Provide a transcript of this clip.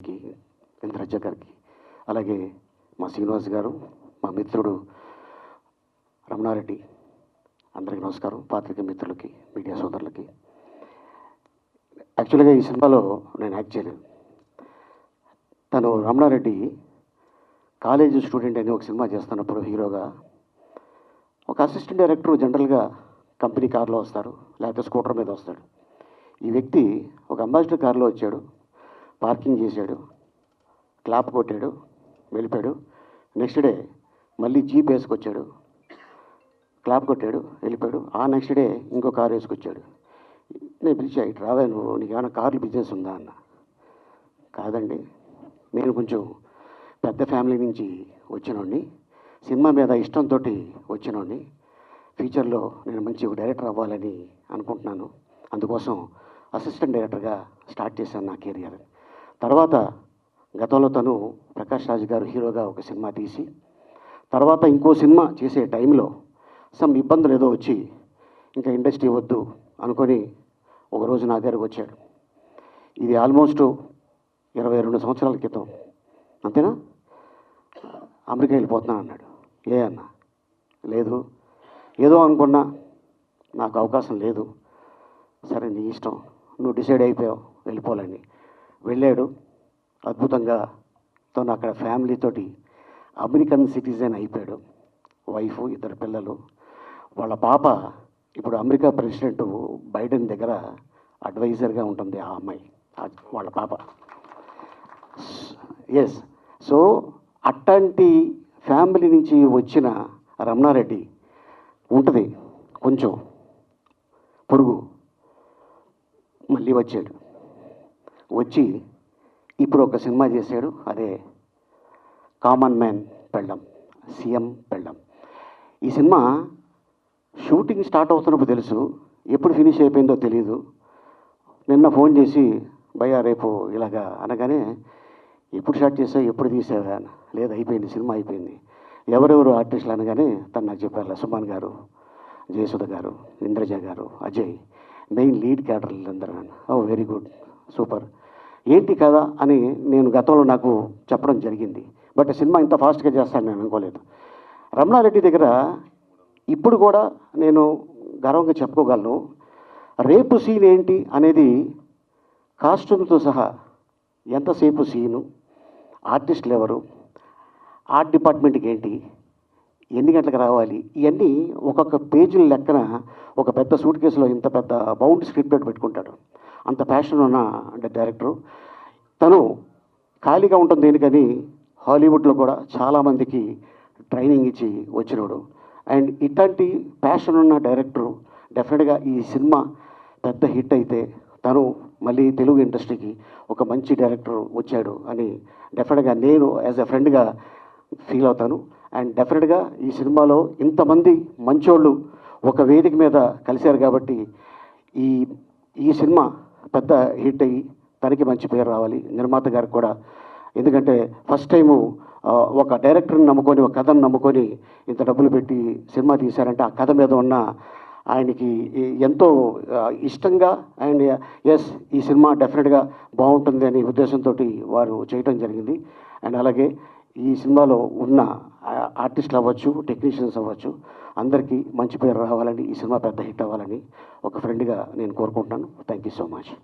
ఇంద్రజ గారికి, అలాగే మా శ్రీనివాస్ గారు, మా మిత్రుడు రమణారెడ్డి, అందరికీ నమస్కారం. పాత్రిక మిత్రులకి, మీడియా సోదరులకి. యాక్చువల్గా ఈ సినిమాలో నేను యాక్ట్ చేయలేదు. తను రమణారెడ్డి కాలేజీ స్టూడెంట్ అని ఒక సినిమా చేస్తున్నప్పుడు హీరోగా ఒక అసిస్టెంట్ డైరెక్టర్ జనరల్గా కంపెనీ కార్లో వస్తారు, లేకపోతే స్కూటర్ మీద వస్తాడు. ఈ వ్యక్తి ఒక అంబాసిడర్ కార్లో వచ్చాడు, పార్కింగ్ చేశాడు, క్లాప్ కొట్టాడు, వెళ్ళిపోయాడు. నెక్స్ట్ డే మళ్ళీ జీప్ వేసుకొచ్చాడు, క్లాప్ కొట్టాడు, వెళ్ళిపోయాడు. ఆ నెక్స్ట్ డే ఇంకో కారు వేసుకొచ్చాడు. నేను పిలిచా, ఇటు రావా నువ్వు, నీకేమైనా కార్లు బిజినెస్ ఉందా అన్న. కాదండి, నేను కొంచెం పెద్ద ఫ్యామిలీ నుంచి వచ్చినోడిని, సినిమా మీద ఇష్టంతో వచ్చినోడిని, ఫ్యూచర్లో నేను మంచి డైరెక్టర్ అవ్వాలని అనుకుంటున్నాను, అందుకోసం అసిస్టెంట్ డైరెక్టర్గా స్టార్ట్ చేశాను నా కెరియర్. తర్వాత గతంలో తను ప్రకాష్ రాజ్ గారు హీరోగా ఒక సినిమా తీసి, తర్వాత ఇంకో సినిమా చేసే టైంలో సమ్ ఇబ్బందులు ఏదో వచ్చి ఇంకా ఇండస్ట్రీ వద్దు అనుకొని ఒకరోజు నా దగ్గరకు వచ్చాడు. ఇది ఆల్మోస్ట్ 22 సంవత్సరాల క్రితం, అంతేనా? అమెరికా వెళ్ళిపోతున్నాను అన్నాడు. ఏ అన్న? లేదు, ఏదో అనుకున్నా, నాకు అవకాశం లేదు. సరే నీ ఇష్టం, నువ్వు డిసైడ్ అయిపోయావు వెళ్ళిపోవాలని. వెళ్ళాడు. అద్భుతంగా తను అక్కడ ఫ్యామిలీతోటి అమెరికన్ సిటిజన్ అయిపోయాడు. వైఫ్, 2 పిల్లలు. వాళ్ళ పాప ఇప్పుడు అమెరికా ప్రెసిడెంట్ బైడెన్ దగ్గర అడ్వైజర్గా ఉంటుంది. ఆ అమ్మాయి వాళ్ళ పాప. ఎస్. సో అట్లాంటి ఫ్యామిలీ నుంచి వచ్చిన రమణారెడ్డి ఉంటుంది కొంచెం పొడుగు, మళ్ళీ వచ్చాడు. వచ్చి ఇప్పుడు ఒక సినిమా చేశాడు, అదే కామన్ మ్యాన్ పెళ్ళం, సీఎం పెళ్ళం. ఈ సినిమా షూటింగ్ స్టార్ట్ అవుతున్నప్పుడు తెలుసు, ఎప్పుడు ఫినిష్ అయిపోయిందో తెలియదు. నిన్న ఫోన్ చేసి, భయ్యా రేపు ఇలాగా అనగానే, ఎప్పుడు స్టార్ట్ చేసావు, ఎప్పుడు తీసావా? లేదు, అయిపోయింది, సినిమా అయిపోయింది. ఎవరెవరు ఆర్టిస్టులు అనగానే తను నాకు చెప్పారు, సుమన్ గారు, జయసుధ గారు, ఇంద్రజ గారు, అజయ్, మెయిన్ లీడ్ క్యారెక్టర్లు అందరూ. ఓ వెరీ గుడ్, సూపర్. ఏంటి కదా అని నేను గతంలో నాకు చెప్పడం జరిగింది. బట్ సినిమా ఇంత ఫాస్ట్గా చేస్తాను నేను అనుకోలేదు. రమణారెడ్డి దగ్గర ఇప్పుడు కూడా నేను గర్వంగా చెప్పుకోగలను. రేపు సీన్ ఏంటి అనేది కాస్ట్యూమ్తో సహా, ఎంతసేపు సీను, ఆర్టిస్టులు ఎవరు, ఆర్ట్ డిపార్ట్మెంట్కి ఏంటి, ఎన్ని గంటలకు రావాలి, ఇవన్నీ ఒక్కొక్క పేజీల లెక్కన ఒక పెద్ద సూట్ కేసులో ఇంత పెద్ద బౌండ్ స్క్రిప్ట్ పెట్టుకుంటాడు. అంత ప్యాషన్ ఉన్న డైరెక్టరు. తను ఖాళీగా ఉంటుంది దేనికని హాలీవుడ్లో కూడా చాలామందికి ట్రైనింగ్ ఇచ్చి వచ్చినాడు. అండ్ ఇట్లాంటి ప్యాషన్ ఉన్న డైరెక్టరు డెఫినెట్గా ఈ సినిమా పెద్ద హిట్ అయితే తను మళ్ళీ తెలుగు ఇండస్ట్రీకి ఒక మంచి డైరెక్టర్ వచ్చాడు అని డెఫినెట్గా నేను యాజ్ ఎ ఫ్రెండ్గా ఫీల్ అవుతాను. అండ్ డెఫినెట్గా ఈ సినిమాలో ఇంతమంది మంచోళ్ళు ఒక వేదిక మీద కలిశారు కాబట్టి ఈ సినిమా పెద్ద హిట్ అయ్యి తనకి మంచి పేరు రావాలి, నిర్మాత గారికి కూడా. ఎందుకంటే ఫస్ట్ టైము ఒక డైరెక్టర్ని నమ్ముకొని, ఒక కథను నమ్ముకొని ఇంత డబ్బులు పెట్టి సినిమా తీశారంటే ఆ కథ మీద ఉన్న ఆయనకి ఎంతో ఇష్టంగా అండ్ ఎస్ ఈ సినిమా డెఫినెట్గా బాగుంటుంది అనే ఉద్దేశంతో వారు చేయటం జరిగింది. అండ్ అలాగే ఈ సినిమాలో ఉన్న ఆర్టిస్టులు అవ్వచ్చు, టెక్నీషియన్స్ అవ్వచ్చు, అందరికీ మంచి పేరు రావాలని, ఈ సినిమా పెద్ద హిట్ అవ్వాలని ఒక ఫ్రెండ్గా నేను కోరుకుంటున్నాను. Thank you so much.